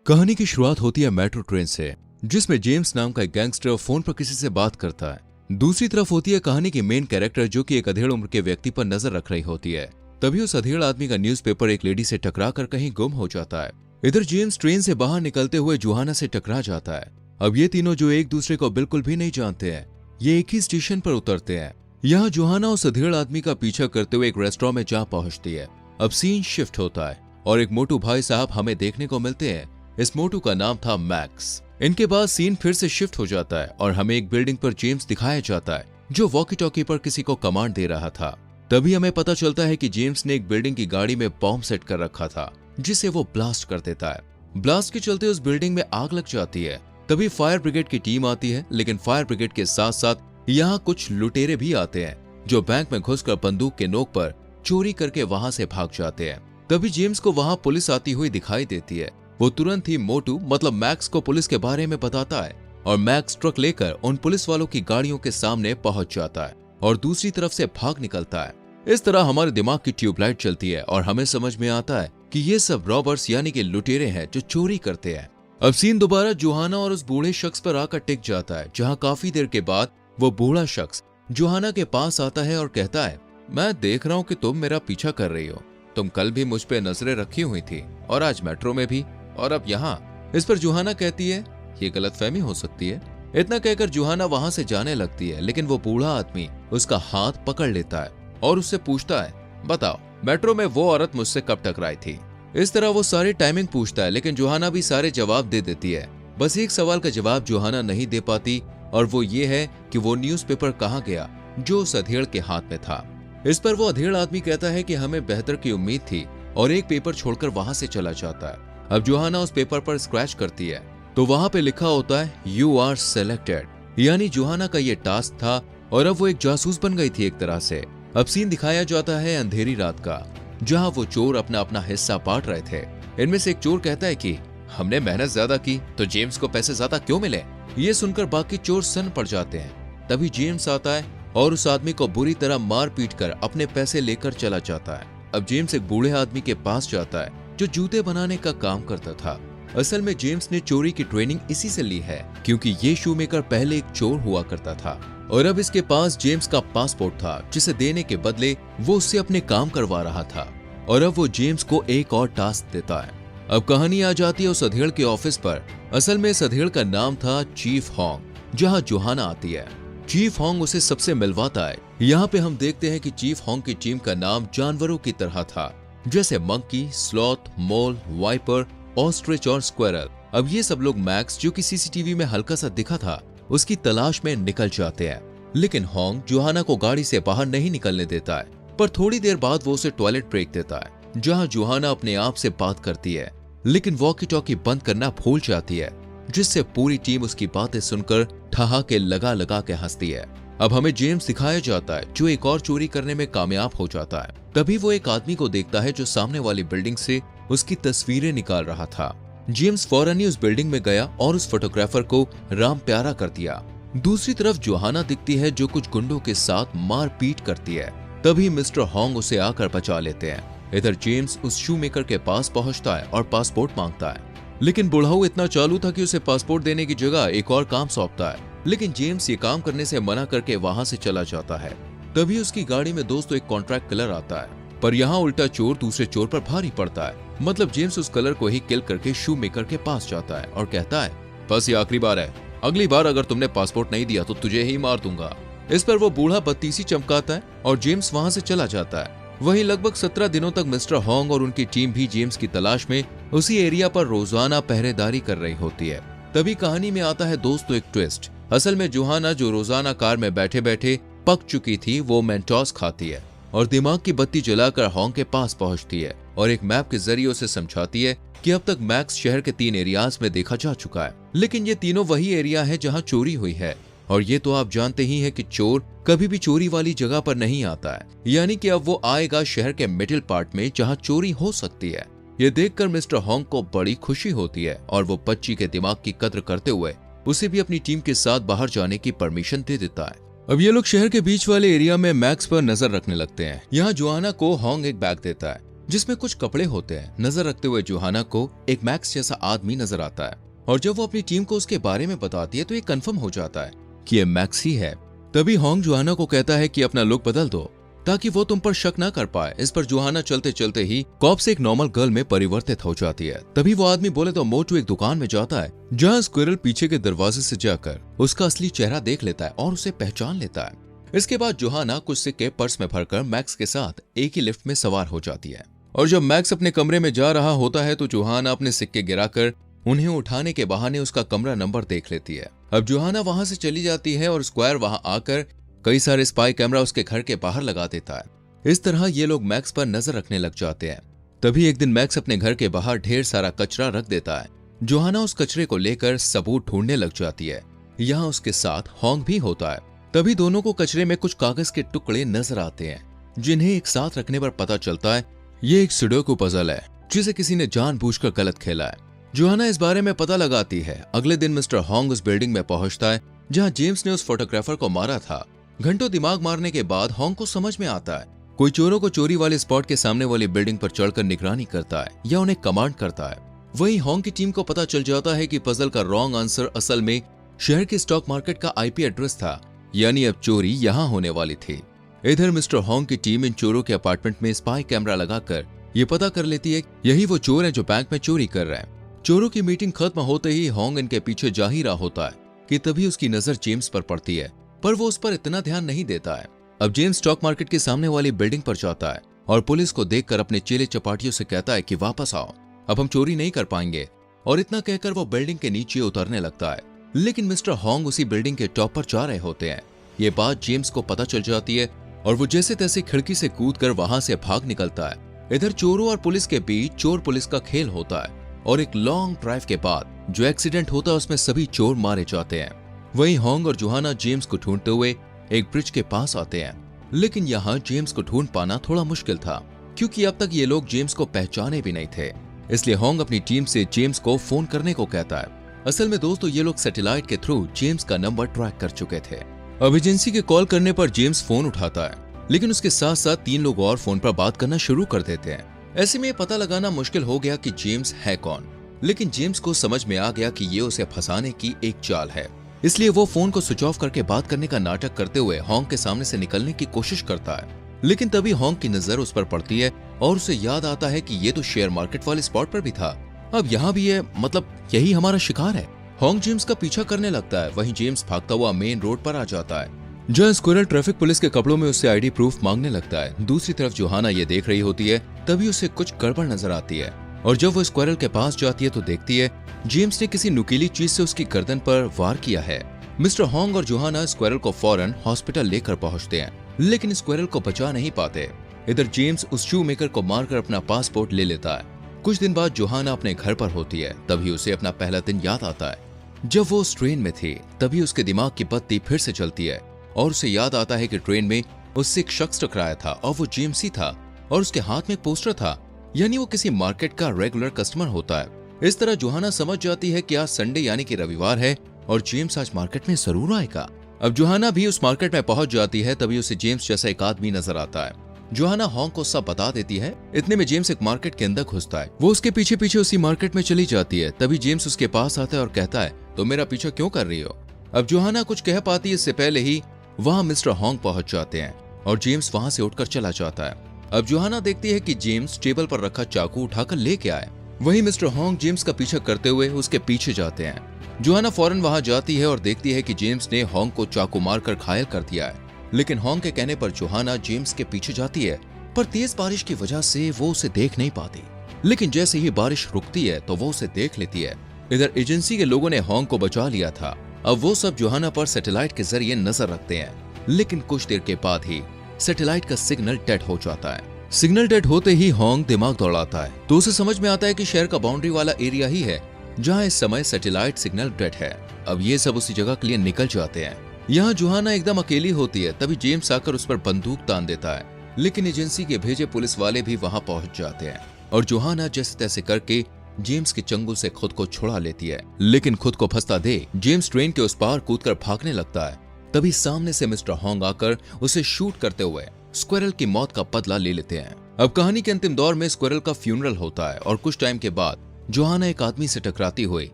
कहानी की शुरुआत होती है मेट्रो ट्रेन से, जिसमें जेम्स नाम का एक गैंगस्टर फोन पर किसी से बात करता है। दूसरी तरफ होती है कहानी की मेन कैरेक्टर, जो कि एक अधेड़ उम्र के व्यक्ति पर नजर रख रही होती है। तभी उस अधेड़ आदमी का न्यूज़पेपर एक लेडी से टकरा कर कहीं गुम हो जाता है। इधर जेम्स ट्रेन से बाहर निकलते हुए जोहाना से टकरा जाता है। अब ये तीनों, जो एक दूसरे को बिल्कुल भी नहीं जानते हैं, ये एक ही स्टेशन पर उतरते हैं। यहाँ जोहाना उस अधेड़ आदमी का पीछा करते हुए एक रेस्टोरेंट में जा पहुंचती है। अब सीन शिफ्ट होता है और एक मोटू भाई साहब हमें देखने को मिलते हैं। इस मोटू का नाम था मैक्स। इनके बाद सीन फिर से शिफ्ट हो जाता है और हमें एक बिल्डिंग पर जेम्स दिखाया जाता है, जो वॉकी टॉकी पर किसी को कमांड दे रहा था। तभी हमें पता चलता है कि जेम्स ने एक बिल्डिंग की गाड़ी में बॉम्ब सेट कर रखा था, जिसे वो ब्लास्ट कर देता है। ब्लास्ट के चलते उस बिल्डिंग में आग लग जाती है। तभी फायर ब्रिगेड की टीम आती है, लेकिन फायर ब्रिगेड के साथ साथ यहाँ कुछ लुटेरे भी आते हैं, जो बैंक में घुसकर बंदूक के नोक पर चोरी करके वहां से भाग जाते हैं। तभी जेम्स को वहां पुलिस आती हुई दिखाई देती है। वो तुरंत ही मोटू मतलब मैक्स को पुलिस के बारे में बताता है और मैक्स ट्रक लेकर उन पुलिस वालों की गाड़ियों के सामने पहुंच जाता है और दूसरी तरफ से भाग निकलता है। इस तरह हमारे दिमाग की ट्यूबलाइट चलती है और हमें समझ में आता है कि ये सब रॉबर्स यानी कि लुटेरे हैं जो चोरी करते हैं। अब सीन दोबारा जोहाना और उस बूढ़े शख्स पर आकर टिक जाता है, जहाँ काफी देर के बाद वो बूढ़ा शख्स जोहाना के पास आता है और कहता है, मैं देख रहा हूँ कि तुम मेरा पीछा कर रही हो। तुम कल भी मुझ पे नजरें रखी हुई थी और आज मेट्रो में भी, और अब यहाँ। इस पर जोहाना कहती है, ये गलतफहमी हो सकती है। इतना कहकर जोहाना वहां से जाने लगती है, लेकिन वो बूढ़ा आदमी उसका हाथ पकड़ लेता है और उससे पूछता है, बताओ मेट्रो में वो औरत मुझसे कब टकराई थी। इस तरह वो सारी टाइमिंग पूछता है, लेकिन जोहाना भी सारे जवाब दे देती है। बस एक सवाल का जवाब जोहाना नहीं दे पाती, और वो ये है कि वो न्यूज़पेपर कहाँ गया जो उस अधेड़ के हाथ में था। इस पर वो अधेड़ आदमी कहता है कि हमें बेहतर की उम्मीद थी, और एक पेपर छोड़कर वहां से चला जाता है। अब जोहाना उस पेपर पर स्क्रैच करती है तो वहां पे लिखा होता है, यू आर सेलेक्टेड। यानी जोहाना का ये टास्क था और अब वो एक जासूस बन गई थी एक तरह से। अब सीन दिखाया जाता है अंधेरी रात का, जहां वो चोर अपना अपना हिस्सा बांट रहे थे। इनमें से एक चोर कहता है कि हमने मेहनत ज्यादा की तो जेम्स को पैसे ज्यादा क्यों मिले। ये सुनकर बाकी चोर सन्न पड़ जाते हैं। तभी जेम्स आता है और उस आदमी को बुरी तरह मार पीट कर अपने पैसे लेकर चला जाता है। अब जेम्स एक बूढ़े आदमी के पास जाता है जो जूते बनाने का काम करता था। असल में जेम्स ने चोरी की ट्रेनिंग इसी से ली है, क्योंकि ये शूमेकर पहले एक चोर हुआ करता था और अब इसके पास जेम्स का पासपोर्ट था, जिसे देने के बदले वो उससे अपने काम करवा रहा था। और अब वो जेम्स को एक और टास्क देता है। अब कहानी आ जाती है उस अधेड़ के ऑफिस पर। असल में इस अधेड़ का नाम था चीफ हॉन्ग, जहाँ जोहाना आती है। चीफ हॉन्ग उसे सबसे मिलवाता है। यहाँ पे हम देखते हैं कि चीफ हॉन्ग की टीम का नाम जानवरों की तरह था, जैसे मंकी, स्लॉथ, मोल, वाइपर, ऑस्ट्रिच और स्क्वेरल। अब ये सब लोग मैक्स, जो कि सीसीटीवी में हल्का सा दिखा था, उसकी तलाश में निकल जाते हैं। लेकिन हॉन्ग जोहाना को गाड़ी से बाहर नहीं निकलने देता है, पर थोड़ी देर बाद वो उसे टॉयलेट ब्रेक देता है, जहां जोहाना अपने आप से बात करती है, लेकिन वॉकी टॉकी बंद करना भूल जाती है, जिससे पूरी टीम उसकी बातें सुनकर ठहाके लगा लगा के हंसती है। अब हमें जेम्स दिखाया जाता है, जो एक और चोरी करने में कामयाब हो जाता है। तभी वो एक आदमी को देखता है जो सामने वाली बिल्डिंग से उसकी तस्वीरें निकाल रहा था। जेम्स फौरन ही उस बिल्डिंग में गया और उस फोटोग्राफर को राम प्यारा कर दिया। दूसरी तरफ जोहाना दिखती है, जो कुछ गुंडों के साथ मारपीट करती है। तभी मिस्टर हॉन्ग उसे आकर बचा लेते हैं। इधर जेम्स उस शूमेकर के पास पहुंचता है और पासपोर्ट मांगता है, लेकिन बुढ़ाऊ इतना चालू था कि उसे पासपोर्ट देने की जगह एक और काम सौंपता है। लेकिन जेम्स ये काम करने से मना करके वहां से चला जाता है। तभी उसकी गाड़ी में दोस्तों एक कॉन्ट्रैक्ट किलर आता है, पर यहाँ उल्टा चोर दूसरे चोर पर भारी पड़ता है। मतलब जेम्स उस कलर को ही किल करके शूमेकर के पास जाता है और कहता है, बस ये आखिरी बार है, अगली बार अगर तुमने पासपोर्ट नहीं दिया तो तुझे ही मार दूंगा। इस पर वो बूढ़ा बत्तीसी चमकाता है और जेम्स वहां से चला जाता है। वहीं लगभग 17 दिनों तक मिस्टर हॉन्ग और उनकी टीम भी जेम्स की तलाश में उसी एरिया पर रोजाना पहरेदारी कर रही होती है। तभी कहानी में आता है दोस्तों एक ट्विस्ट। असल में जोहाना, जो रोजाना कार में बैठे बैठे पक चुकी थी, वो मेंटोस खाती है और दिमाग की बत्ती जलाकर हॉन्ग के पास पहुंचती है और एक मैप के जरिए उसे समझाती है कि अब तक मैक्स शहर के 3 एरियाज में देखा जा चुका है, लेकिन ये तीनों वही एरिया है जहां चोरी हुई है। और ये तो आप जानते ही हैं कि चोर कभी भी चोरी वाली जगह पर नहीं आता है, यानी कि अब वो आएगा शहर के मिडिल पार्ट में जहां चोरी हो सकती है। ये देखकर मिस्टर हॉन्ग को बड़ी खुशी होती है और वो बच्ची के दिमाग की कद्र करते हुए उसे भी अपनी टीम के साथ बाहर जाने की परमिशन दे देता है। अब ये लोग शहर के बीच वाले एरिया में मैक्स पर नजर रखने लगते हैं। यहाँ जोहाना को हॉन्ग एक बैग देता है, जिसमें कुछ कपड़े होते हैं। नजर रखते हुए जोहाना को एक मैक्स जैसा आदमी नजर आता है और जब वो अपनी टीम को उसके बारे में बताती है तो ये कंफर्म हो जाता है कि ये मैक्स ही है। तभी होंग जोहाना को कहता है कि अपना लुक बदल दो ताकि वो तुम पर शक ना कर पाए। इस पर जोहाना चलते चलते ही कॉप से एक नॉर्मल गर्ल में परिवर्तित हो जाती है। तभी वो आदमी बोले तो मोटू एक दुकान में जाता है जहाँ स्क्विरल पीछे के दरवाजे से जाकर उसका असली चेहरा देख लेता है और उसे पहचान लेता है। इसके बाद जोहाना कुछ सिक्के पर्स में भरकर मैक्स के साथ एक ही लिफ्ट में सवार हो जाती है और जब मैक्स अपने कमरे में जा रहा होता है तो जोहाना अपने सिक्के गिराकर उन्हें उठाने के बहाने उसका कमरा नंबर देख लेती है। अब जोहाना वहां से चली जाती है और स्क्वायर वहां आकर कई सारे स्पाई कैमरा उसके घर के बाहर लगा देता है। इस तरह ये लोग मैक्स पर नजर रखने लग जाते हैं। तभी एक दिन मैक्स अपने घर के बाहर ढेर सारा कचरा रख देता है। जोहाना उस कचरे को लेकर सबूत ढूंढने लग जाती है। यहाँ उसके साथ होंग भी होता है। तभी दोनों को कचरे में कुछ कागज के टुकड़े नजर आते हैं जिन्हें एक साथ रखने पर पता चलता है ये एक सुडोकू पजल है जिसे किसी ने जानबूझकर गलत खेला है। जोहाना इस बारे में पता लगाती है। अगले दिन मिस्टर होंग उस बिल्डिंग में पहुंचता है जहां जेम्स ने उस फोटोग्राफर को मारा था। घंटों दिमाग मारने के बाद होंग को समझ में आता है कोई चोरों को चोरी वाले स्पॉट के सामने वाली बिल्डिंग पर चढ़कर निगरानी करता है या उन्हें कमांड करता है। वहीं होंग की टीम को पता चल जाता है कि पजल का रॉन्ग आंसर असल में शहर के स्टॉक मार्केट का आईपी एड्रेस था, यानी अब चोरी यहाँ होने वाली थी। इधर मिस्टर होंग की टीम इन चोरों के अपार्टमेंट में स्पाई कैमरा लगाकर ये पता कर लेती है यही वो चोर हैं जो बैंक में चोरी कर रहे हैं। चोरों की मीटिंग खत्म होते ही होंग इनके पीछे जा ही रहा होता है कि तभी उसकी नजर जेम्स पर पड़ती है, पर वो उस पर इतना ध्यान नहीं देता है। अब जेम्स स्टॉक मार्केट के सामने वाली बिल्डिंग पर जाता है और पुलिस को देखकर अपने चेले चपाटियों से कहता है कि वापस आओ, अब हम चोरी नहीं कर पाएंगे। और इतना कहकर वो बिल्डिंग के नीचे उतरने लगता है, लेकिन मिस्टर होंग उसी बिल्डिंग के टॉप पर जा रहे होते हैं। ये बात जेम्स को पता चल जाती है और वो जैसे तैसे खिड़की से कूदकर वहां से भाग निकलता है। इधर चोरों और पुलिस के बीच चोर पुलिस का खेल होता है और एक लॉन्ग ड्राइव के बाद जो एक्सीडेंट होता है उसमें सभी चोर मारे जाते हैं। वहीं होंग और जोहाना जेम्स को ढूंढते हुए एक ब्रिज के पास आते हैं, लेकिन यहाँ जेम्स को ढूंढ पाना थोड़ा मुश्किल था क्योंकि अब तक ये लोग जेम्स को पहचाने भी नहीं थे। इसलिए होंग अपनी टीम से जेम्स को फोन करने को कहता है। असल में दोस्तों ये लोग सैटेलाइट के थ्रू जेम्स का नंबर ट्रैक कर चुके थे। अब एजेंसी के कॉल करने पर जेम्स फोन उठाता है, लेकिन उसके साथ साथ 3 लोग और फोन पर बात करना शुरू कर देते हैं। ऐसे में पता लगाना मुश्किल हो गया कि जेम्स है कौन, लेकिन जेम्स को समझ में आ गया कि ये उसे फंसाने की एक चाल है। इसलिए वो फोन को स्विच ऑफ करके बात करने का नाटक करते हुए होंग के सामने से निकलने की कोशिश करता है। लेकिन तभी होंग की नजर उस पर पड़ती है और उसे याद आता है कि ये तो शेयर मार्केट वाले स्पॉट पर भी था, अब यहाँ भी है, मतलब यही हमारा शिकार है। होंग जेम्स का पीछा करने लगता है। वहीं जेम्स भागता हुआ मेन रोड पर आ जाता है जहाँ स्क्विरल ट्रैफिक पुलिस के कपड़ों में उससे आईडी प्रूफ मांगने लगता है। दूसरी तरफ जोहाना ये देख रही होती है, तभी उसे कुछ गड़बड़ नजर आती है और जब वो स्क्विरल के पास जाती है तो देखती है जेम्स ने किसी नुकीली चीज से उसकी गर्दन पर वार किया है। मिस्टर होंग और जोहाना स्क्विरल को फौरन हॉस्पिटल लेकर पहुंचते हैं, लेकिन स्क्विरल को बचा नहीं पाते। इधर जेम्स उस शू मेकर को मारकर अपना पासपोर्ट ले लेता है। कुछ दिन बाद जोहाना अपने घर पर होती है, तभी उसे अपना पहला दिन याद आता है जब वो उस ट्रेन में थी। तभी उसके दिमाग की बत्ती फिर से चलती है और उसे याद आता है कि ट्रेन में उससे एक शख्स टकराया था और वो जेम्स ही था और उसके हाथ में एक पोस्टर था, यानी वो किसी मार्केट का रेगुलर कस्टमर होता है। इस तरह जोहाना समझ जाती है कि आज संडे यानी कि रविवार है और जेम्स आज मार्केट में जरूर आएगा। अब जोहाना भी उस मार्केट में पहुंच जाती है, तभी उसे जेम्स जैसा एक आदमी नजर आता है। जोहाना होंग को सब बता देती है। इतने में जेम्स एक मार्केट के अंदर घुसता है। वो उसके पीछे पीछे उसी मार्केट में चली जाती है। तभी जेम्स उसके पास आता है और कहता है, तो मेरा पीछा क्यों कर रही हो? अब जोहाना कुछ कह पाती है इससे पहले ही वहां मिस्टर होंग पहुंच जाते हैं और जेम्स वहां से उठकर चला जाता है। अब जोहाना देखती है कि जेम्स टेबल पर रखा चाकू उठाकर लेके आए। वहीं मिस्टर होंग जेम्स का पीछा करते हुए उसके पीछे जाते हैं। जोहाना फौरन वहां जाती है और देखती है कि जेम्स ने होंग को चाकू मारकर घायल कर दिया है, लेकिन होंग के कहने पर जोहाना जेम्स के पीछे जाती है, पर तेज बारिश की वजह से वो उसे देख नहीं पाती। लेकिन जैसे ही बारिश रुकती है तो वो उसे देख लेती है। इधर एजेंसी के लोगों ने होंग को बचा लिया था। अब वो सब जोहाना पर सैटेलाइट के जरिए नजर रखते हैं, लेकिन कुछ देर के बाद ही सैटेलाइट का सिग्नल डेड हो जाता है। सिग्नल डेड होते ही होंग दिमाग दौड़ाता है तो उसे समझ में आता है कि शहर का बाउंड्री वाला एरिया ही है जहां इस समय सैटेलाइट सिग्नल डेड है। अब ये सब उसी जगह के लिए निकल जाते हैं। यहाँ जोहाना एकदम अकेली होती है, तभी जेम्स आकर उस पर बंदूक तान देता है, लेकिन एजेंसी के भेजे पुलिस वाले भी वहां पहुंच जाते हैं और जोहाना जैसे तैसे करके जेम्स के चंगुल से खुद को छुड़ा लेती है। लेकिन खुद को फंसता देख जेम्स ट्रेन के उस पार कूदकर भागने लगता है। तभी सामने से मिस्टर होंग आकर उसे शूट करते हुए स्क्विरल की मौत का बदला ले लेते हैं। अब कहानी के अंतिम दौर में स्क्विरल का फ्यूनरल होता है और कुछ टाइम के बाद जोहाना एक आदमी से टकराती हुई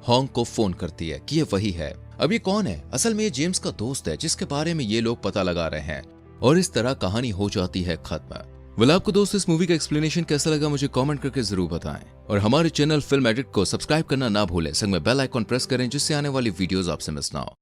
हॉन्ग को फोन करती है कि ये वही है। अब ये कौन है? असल में ये जेम्स का दोस्त है जिसके बारे में ये लोग पता लगा रहे हैं और इस तरह कहानी हो जाती है खत्म। वेल, आपको दोस्त इस मूवी का एक्सप्लेनेशन कैसा लगा मुझे कमेंट करके जरूर बताएं और हमारे चैनल फिल्म एडिक्ट को सब्सक्राइब करना ना भूलें। संग में बेल आइकॉन प्रेस करें जिससे आने वाली वीडियोस आपसे मिस ना हो।